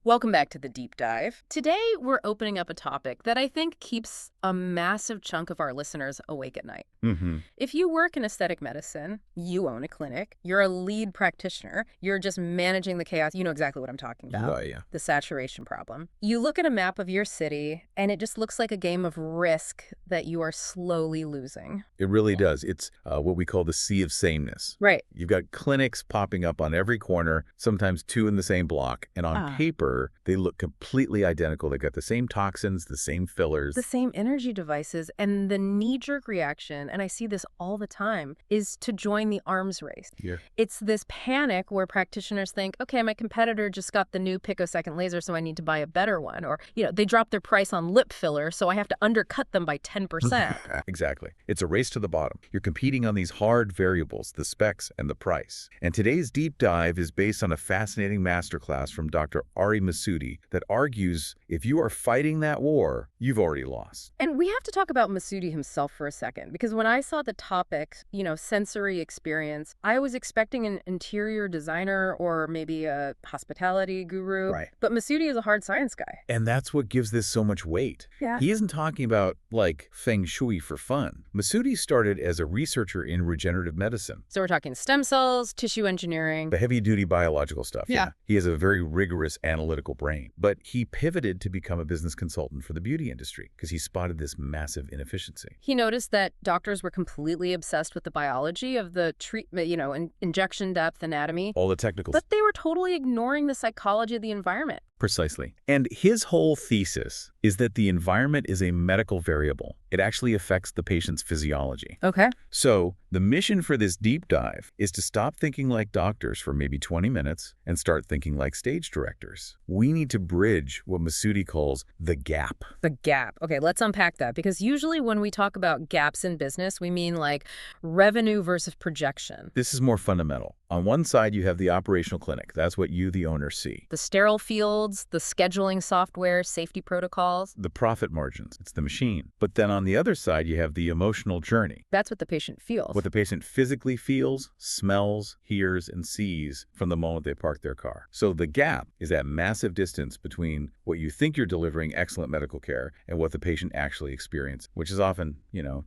Welcome back to the deep dive. Today, we're opening up a topic that I think keeps a massive chunk of our listeners awake at night. Mm-hmm. If you work in aesthetic medicine, you own a clinic, you're a lead practitioner, you're just managing the chaos, you know exactly what I'm talking about. Oh, yeah. The saturation problem. You look at a map of your city, and it just looks like a game of Risk that you are slowly losing. It really does. It's what we call the sea of sameness. Right. You've got clinics popping up on every corner, sometimes two in the same block, and on paper, they look completely identical. They've got the same toxins, the same fillers. The same energy devices, and the knee-jerk reaction, and I see this all the time, is to join the arms race. Yeah. It's this panic where practitioners think, okay, my competitor just got the new picosecond laser, so I need to buy a better one. Or, they dropped their price on lip filler, so I have to undercut them by 10%. Exactly. It's a race to the bottom. You're competing on these hard variables, the specs and the price. And today's deep dive is based on a fascinating masterclass from Dr. Ari Masudi that argues if you are fighting that war, you've already lost. And we have to talk about Masudi himself for a second, because when I saw the topic, sensory experience, I was expecting an interior designer or maybe a hospitality guru. Right. But Masudi is a hard science guy. And that's what gives this so much weight. Yeah. He isn't talking about, like, feng shui for fun. Masudi started as a researcher in regenerative medicine. So we're talking stem cells, tissue engineering. The heavy-duty biological stuff. Yeah. He has a very rigorous analytical brain. But he pivoted to become a business consultant for the beauty industry because he spotted this massive inefficiency. He noticed that doctors were completely obsessed with the biology of the treatment, injection depth, anatomy. All the technicals. But they were totally ignoring the psychology of the environment. Precisely. And his whole thesis is that the environment is a medical variable. It actually affects the patient's physiology. Okay. So the mission for this deep dive is to stop thinking like doctors for maybe 20 minutes and start thinking like stage directors. We need to bridge what Masudi calls the gap. The gap. Okay, let's unpack that, because usually when we talk about gaps in business, we mean like revenue versus projection. This is more fundamental. On one side, you have the operational clinic. That's what you, the owner, see. The sterile fields, the scheduling software, safety protocols. The profit margins. It's the machine. But then on the other side, you have the emotional journey. That's what the patient feels. What the patient physically feels, smells, hears, and sees from the moment they park their car. So the gap is that massive distance between what you think you're delivering excellent medical care and what the patient actually experiences, which is often,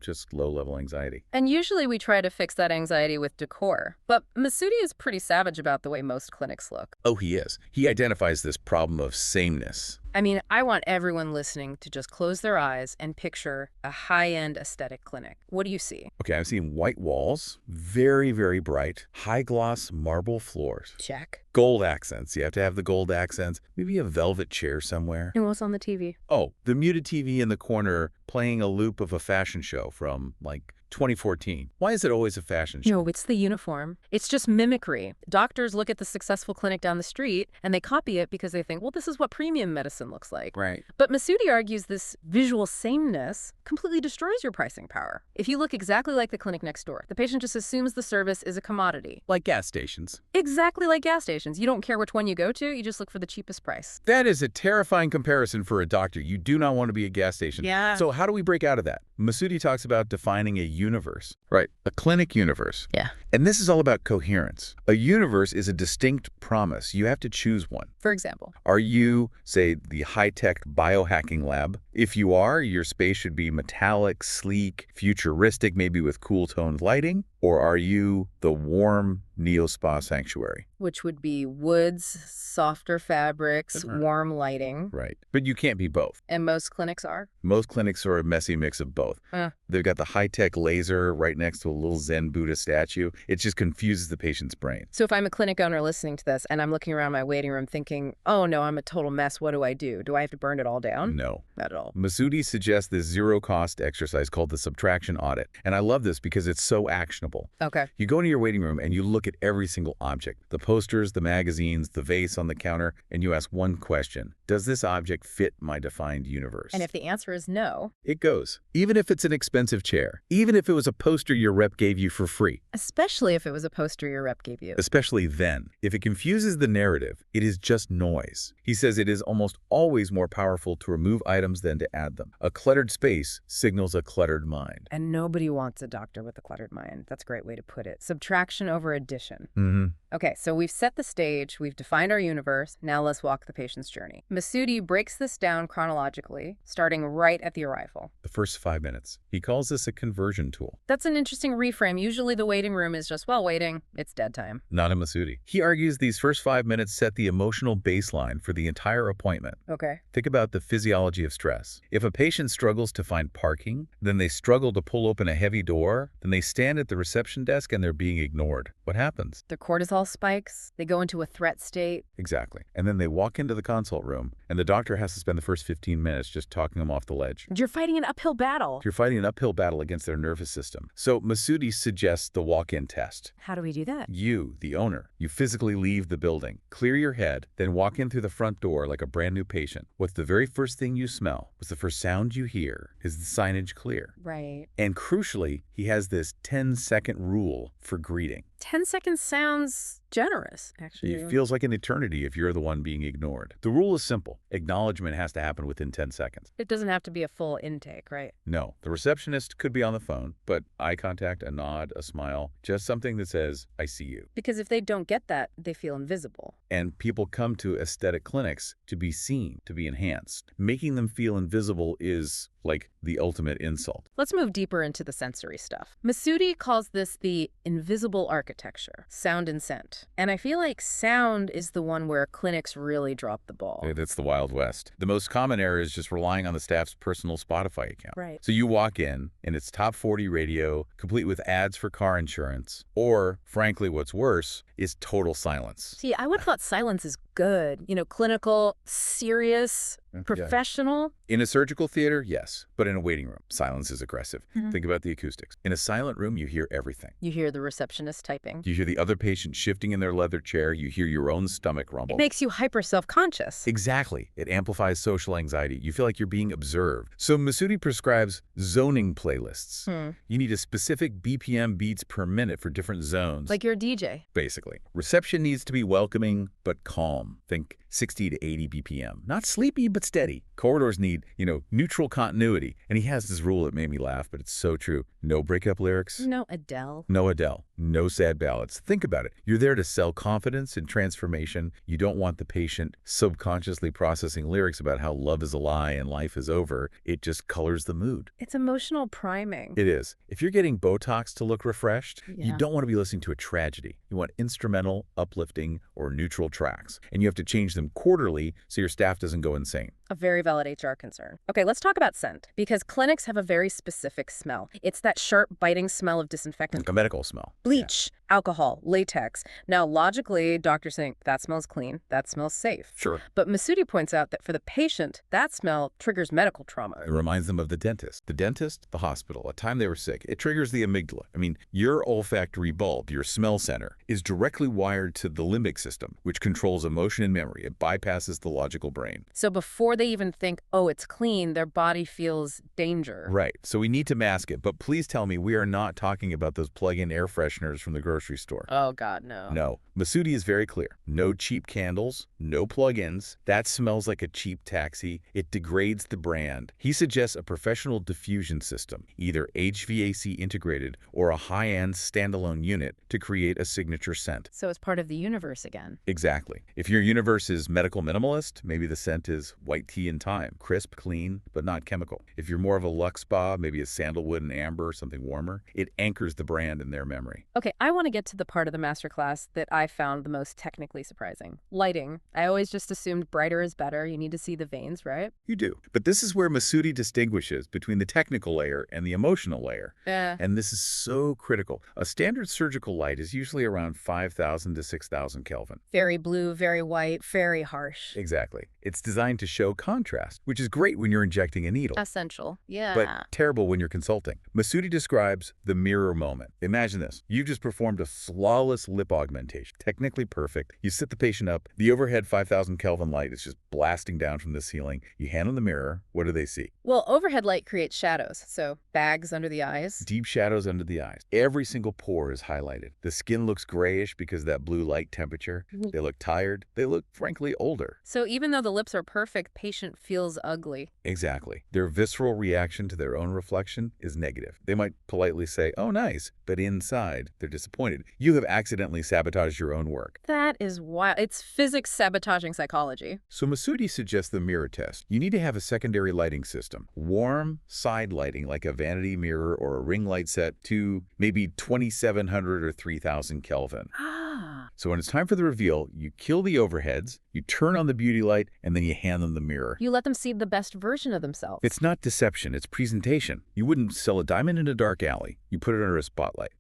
just low-level anxiety. And usually we try to fix that anxiety with decor. But Masudi is pretty savage about the way most clinics look. Oh, he is. He identifies this problem of sameness. I mean, I want everyone listening to just close their eyes and picture a high-end aesthetic clinic. What do you see? Okay, I'm seeing white walls, very, very bright, high-gloss marble floors. Check. Gold accents. You have to have the gold accents. Maybe a velvet chair somewhere. And what's on the TV? Oh, the muted TV in the corner playing a loop of a fashion show from, 2014. Why is it always a fashion show? No, it's the uniform. It's just mimicry. Doctors look at the successful clinic down the street and they copy it because they think, well, this is what premium medicine looks like. Right. But Masudi argues this visual sameness completely destroys your pricing power. If you look exactly like the clinic next door, the patient just assumes the service is a commodity. Like gas stations. Exactly like gas stations. You don't care which one you go to, you just look for the cheapest price. That is a terrifying comparison for a doctor. You do not want to be a gas station. Yeah. So how do we break out of that? Masudi talks about defining a universe. Right. A clinic universe. Yeah. And this is all about coherence. A universe is a distinct promise. You have to choose one. For example, Are you, say, the high-tech biohacking lab? If you are, your space should be metallic, sleek, futuristic, maybe with cool-toned lighting. Or are you the warm neo-spa sanctuary? which would be woods, softer fabrics, warm lighting. Right. But you can't be both. And most clinics are? Most clinics are a messy mix of both. They've got the high-tech laser right next to a little Zen Buddha statue. It just confuses the patient's brain. So if I'm a clinic owner listening to this and I'm looking around my waiting room thinking, oh no, I'm a total mess, what do I do? Do I have to burn it all down? No. Not at all. Masudi suggests this zero-cost exercise called the subtraction audit. And I love this because it's so actionable. Okay. You go into your waiting room and you look at every single object, the posters, the magazines, the vase on the counter, and you ask one question. Does this object fit my defined universe? And if the answer is no, it goes. Even if it's an expensive chair, even if it was a poster your rep gave you for free. especially if it was a poster your rep gave you. Especially then. If it confuses the narrative, it is just noise. He says it is almost always more powerful to remove items than to add them. A cluttered space signals a cluttered mind. And nobody wants a doctor with a cluttered mind. That's a great way to put it. Subtraction over addition. Okay, so we've set the stage, we've defined our universe, now let's walk the patient's journey. Masudi breaks this down chronologically, starting right at the arrival. The first 5 minutes. He calls this a conversion tool. That's an interesting reframe. Usually the waiting room is just, well, waiting, it's dead time. Not in Masudi. He argues these first 5 minutes set the emotional baseline for the entire appointment. Okay. Think about the physiology of stress. If a patient struggles to find parking, then they struggle to pull open a heavy door, then they stand at the reception desk and they're being ignored. What happens? Their cortisol spikes, they go into a threat state. Exactly. And then they walk into the consult room, and the doctor has to spend the first 15 minutes just talking them off the ledge. You're fighting an uphill battle. You're fighting an uphill battle against their nervous system. So Masudi suggests the walk-in test. How do we do that? You, the owner, you physically leave the building, clear your head, then walk in through the front door like a brand new patient. What's the very first thing you smell? What's the first sound you hear? Is the signage clear? Right. And crucially, he has this 10-second rule for greeting. 10 seconds sounds generous, actually. It feels like an eternity if you're the one being ignored. The rule is simple. Acknowledgement has to happen within 10 seconds. It doesn't have to be a full intake, right? No, the receptionist could be on the phone, but eye contact, a nod, a smile, just something that says, I see you. Because if they don't get that, they feel invisible. And people come to aesthetic clinics to be seen, to be enhanced. Making them feel invisible is like the ultimate insult. Let's move deeper into the sensory stuff. Masudi calls this the invisible architecture, sound and scent. And I feel like sound is the one where clinics really drop the ball. That's the Wild West. The most common error is just relying on the staff's personal Spotify account. Right. So you walk in, and it's top 40 radio, complete with ads for car insurance, or, frankly, what's worse, is total silence. See, I would have thought silence is good. You know, clinical, serious, professional. In a surgical theater, yes. But in a waiting room, silence is aggressive. Think about the acoustics. In a silent room, you hear everything. You hear the receptionist typing. You hear the other patient shifting in their leather chair. You hear your own stomach rumble. It makes you hyper self-conscious. Exactly. It amplifies social anxiety. You feel like you're being observed. So Masudi prescribes zoning playlists. You need a specific BPM beats per minute for different zones. Like you're a DJ. Basically. Reception needs to be welcoming, but calm. Think 60 to 80 BPM. Not sleepy, but steady. Corridors need, neutral continuity. And he has this rule that made me laugh, but it's so true. No breakup lyrics. No Adele. No Adele. No sad ballads. Think about it. You're there to sell confidence and transformation. You don't want the patient subconsciously processing lyrics about how love is a lie and life is over. It just colors the mood. It's emotional priming. It is. If you're getting Botox to look refreshed, you don't want to be listening to a tragedy. You want instrumental, uplifting, or neutral tracks. And you have to change them quarterly so your staff doesn't go insane. A very valid HR concern. Okay, let's talk about scent, because clinics have a very specific smell. It's that sharp, biting smell of disinfectant. Like a medical smell. Bleach, alcohol, latex. Now, logically, doctors think that smells clean, that smells safe. Sure. But Masudi points out that for the patient, that smell triggers medical trauma. It reminds them of the dentist. The dentist, the hospital, a time they were sick. It triggers the amygdala. I mean, your olfactory bulb, your smell center, is directly wired to the limbic system, which controls emotion and memory. It bypasses the logical brain. So before they even think, oh, it's clean, their body feels danger. Right. So we need to mask it. But please tell me we are not talking about those plug-in air fresheners from the grocery store. Oh, God, no. No. Masudi is very clear. No cheap candles, no plug-ins. That smells like a cheap taxi. It degrades the brand. He suggests a professional diffusion system, either HVAC integrated or a high-end standalone unit to create a signature scent. So it's part of the universe again. Exactly. If your universe is medical minimalist, maybe the scent is white tea and thyme, crisp, clean, but not chemical. If you're more of a luxe spa, maybe a sandalwood and amber, something warmer, it anchors the brand in their memory. Okay, I want to get to the part of the masterclass that I found the most technically surprising. Lighting. I always just assumed brighter is better. You need to see the veins, right? You do. But this is where Masudi distinguishes between the technical layer and the emotional layer. And this is so critical. A standard surgical light is usually around 5,000 to 6,000 Kelvin. Very blue, very white, very harsh. Exactly. It's designed to show contrast, which is great when you're injecting a needle. Essential. Yeah. But terrible when you're consulting. Masudi describes the mirror moment. Imagine this. You've just performed a flawless lip augmentation. Technically perfect. You sit the patient up. The overhead 5,000 Kelvin light is just blasting down from the ceiling. You hand them the mirror. What do they see? Well, overhead light creates shadows, so bags under the eyes. Deep shadows under the eyes. Every single pore is highlighted. The skin looks grayish because of that blue light temperature. They look tired. They look, frankly, older. So even though the lips are perfect, patient feels ugly. Exactly. Their visceral reaction to their own reflection is negative. They might politely say, "Oh, nice," but inside, they're disappointed. You have accidentally sabotaged your own work. That is wild. It's physics sabotaging psychology. So Masudi suggests the mirror test. You need to have a secondary lighting system. Warm side lighting like a vanity mirror or a ring light set to maybe 2700 or 3000 Kelvin. Ah. So when it's time for the reveal, you kill the overheads, you turn on the beauty light, and then you hand them the mirror. You let them see the best version of themselves. It's not deception, it's presentation. You wouldn't sell a diamond in a dark alley. You put it under a spotlight.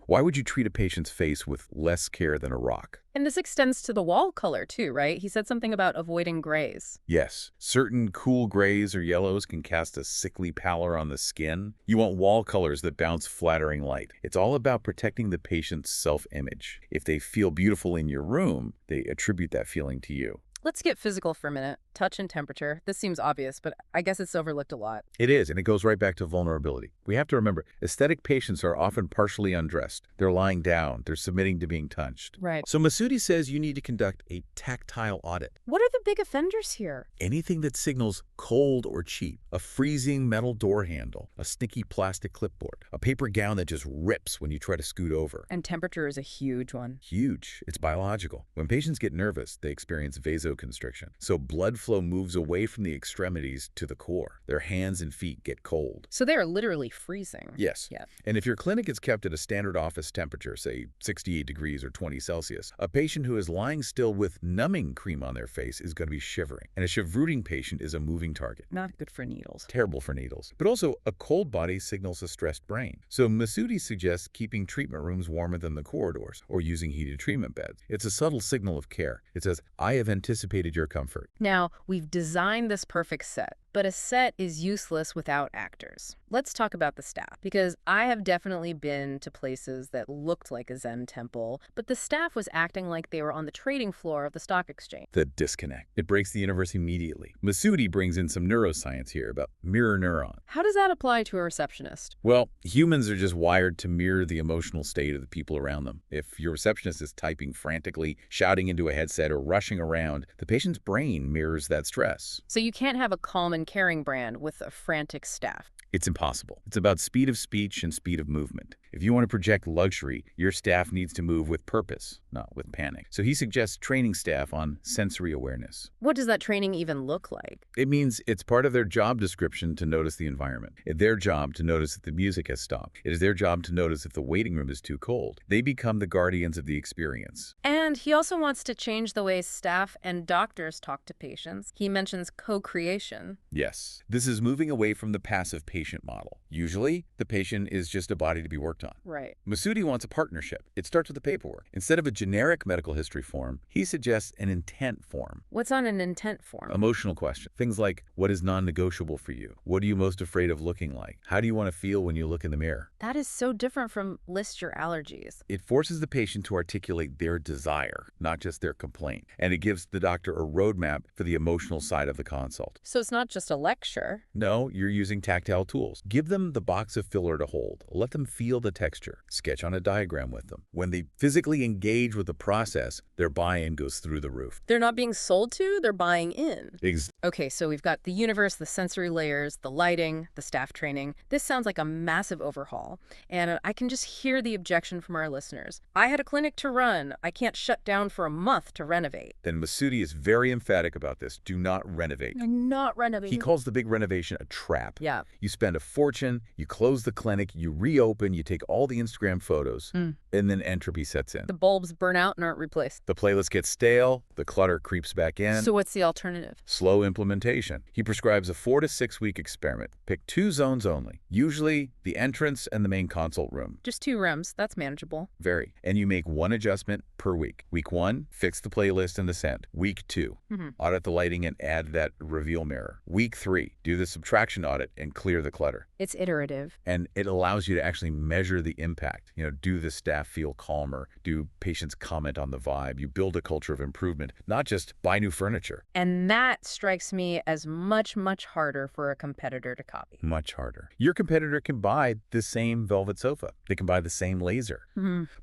Why would you treat a patient's face with less care than a rock? And this extends to the wall color too, right? He said something about avoiding grays. Yes, certain cool grays or yellows can cast a sickly pallor on the skin. You want wall colors that bounce flattering light. It's all about protecting the patient's self-image. If they feel beautiful in your room, they attribute that feeling to you. Let's get physical for a minute. Touch and temperature. This seems obvious, but I guess it's overlooked a lot. It is, and it goes right back to vulnerability. We have to remember, aesthetic patients are often partially undressed. They're lying down. They're submitting to being touched. Right. So Masudi says you need to conduct a tactile audit. What are the big offenders here? Anything that signals cold or cheap, a freezing metal door handle, a sticky plastic clipboard, a paper gown that just rips when you try to scoot over. And temperature is a huge one. Huge. It's biological. When patients get nervous, they experience vasoconstriction. So blood flow moves away from the extremities to the core. Their hands and feet get cold. So they are literally freezing. Yes. Yeah. And if your clinic is kept at a standard office temperature, say 68 degrees or 20 Celsius, a patient who is lying still with numbing cream on their face is going to be shivering. And a shivruting patient is a moving target. Not good for needles. Terrible for needles. But also, a cold body signals a stressed brain. So Masudi suggests keeping treatment rooms warmer than the corridors or using heated treatment beds. It's a subtle signal of care. It says, I have anticipated your comfort. Now, we've designed this perfect set, but a set is useless without actors. Let's talk about the staff, because I have definitely been to places that looked like a Zen temple, but the staff was acting like they were on the trading floor of the stock exchange. The disconnect. It breaks the universe immediately. Masudi brings in some neuroscience here about mirror neuron. How does that apply to a receptionist? Well, humans are just wired to mirror the emotional state of the people around them. If your receptionist is typing frantically, shouting into a headset, or rushing around, the patient's brain mirrors that stress. So you can't have a calm and caring brand with a frantic staff. It's impossible. It's about speed of speech and speed of movement. If you want to project luxury, your staff needs to move with purpose, not with panic. So he suggests training staff on sensory awareness. What does that training even look like? It means it's part of their job description to notice the environment. It's their job to notice if the music has stopped. It is their job to notice if the waiting room is too cold. They become the guardians of the experience. And he also wants to change the way staff and doctors talk to patients. He mentions co-creation. Yes. This is moving away from the passive patient model. Usually, the patient is just a body to be worked on. Right. Masudi wants a partnership. It starts with the paperwork. Instead of a generic medical history form, he suggests an intent form. What's on an intent form? Emotional question. Things like, what is non-negotiable for you? What are you most afraid of looking like? How do you want to feel when you look in the mirror? That is so different from list your allergies. It forces the patient to articulate their desire, not just their complaint. And it gives the doctor a roadmap for the emotional side of the consult. So it's not just a lecture. No, you're using tactile tools. Give them the box of filler to hold. Let them feel the texture. Sketch on a diagram with them. When they physically engage with the process, their buy-in goes through the roof. They're not being sold to, they're buying in. Ex Okay, so we've got the universe, the sensory layers, the lighting, the staff training. This sounds like a massive overhaul, and I can just hear the objection from our listeners. I had a clinic to run. I can't shut down for a month to renovate. Then Masudi is very emphatic about this. Do not renovate. I'm not renovating. He calls the big renovation a trap. Yeah. You spend a fortune, you close the clinic, you reopen, you take all the Instagram photos, and then entropy sets in. The bulbs burn out and aren't replaced. The playlist gets stale, the clutter creeps back in. So what's the alternative? Slow implementation. He prescribes a 4 to 6 week experiment. Pick 2 zones only, usually the entrance and the main consult room. Just 2 rooms. That's manageable. Very. And you make 1 adjustment per week. Week 1, fix the playlist and the scent. Week 2, audit the lighting and add that reveal mirror. Week 3, do the subtraction audit and clear the clutter. It's iterative. And it allows you to actually measure the impact. Do the staff feel calmer? Do patients comment on the vibe? You build a culture of improvement, not just buy new furniture. And that strikes me as much, much harder for a competitor to copy. Much harder. Your competitor can buy the same velvet sofa. They can buy the same laser.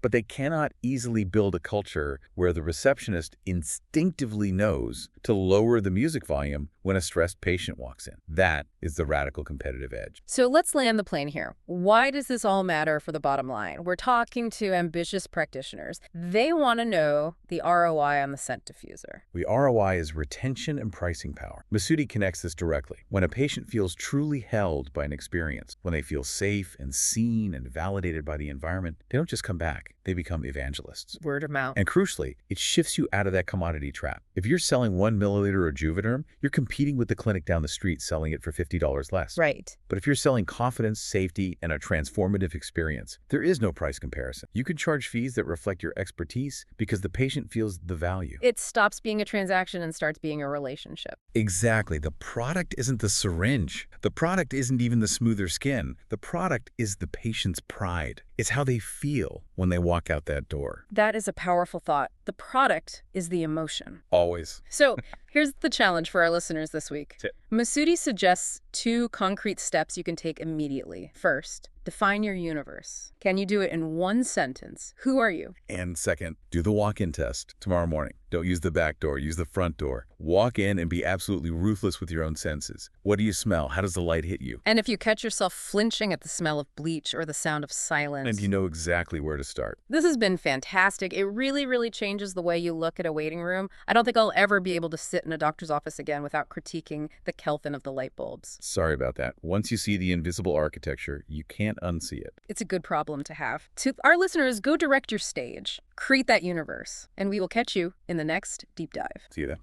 But they cannot easily build a culture register where the receptionist instinctively knows to lower the music volume when a stressed patient walks in. That is the radical competitive edge. So let's land the plane here. Why does this all matter for the bottom line? We're talking to ambitious practitioners. They want to know the ROI on the scent diffuser. The ROI is retention and pricing power. Masudi connects this directly. When a patient feels truly held by an experience, when they feel safe and seen and validated by the environment, they don't just come back, they become evangelists. Word of mouth. And crucially, it shifts you out of that commodity trap. If you're selling 1 milliliter of Juvederm, you're competing with the clinic down the street selling it for $50 less. Right. But if you're selling confidence, safety, and a transformative experience, there is no price comparison. You can charge fees that reflect your expertise because the patient feels the value. It stops being a transaction and starts being a relationship. Exactly. The product isn't the syringe. The product isn't even the smoother skin. The product is the patient's pride. It's how they feel when they walk out that door. That is a powerful thought. The product is the emotion. Always. So here's the challenge for our listeners this week. Tip. Masudi suggests 2 concrete steps you can take immediately. First, define your universe. Can you do it in 1 sentence? Who are you? And second, do the walk-in test tomorrow morning. Don't use the back door, use the front door. Walk in and be absolutely ruthless with your own senses. What do you smell? How does the light hit you? And if you catch yourself flinching at the smell of bleach or the sound of silence, And you know exactly where to start. this has been fantastic. It really, really changes the way you look at a waiting room. I don't think I'll ever be able to sit in a doctor's office again without critiquing the Kelvin of the light bulbs. Sorry about that. Once you see the invisible architecture, you can't unsee it. It's a good problem to have. To our listeners, go direct your stage. Create that universe. And we will catch you in the next deep dive. See you then.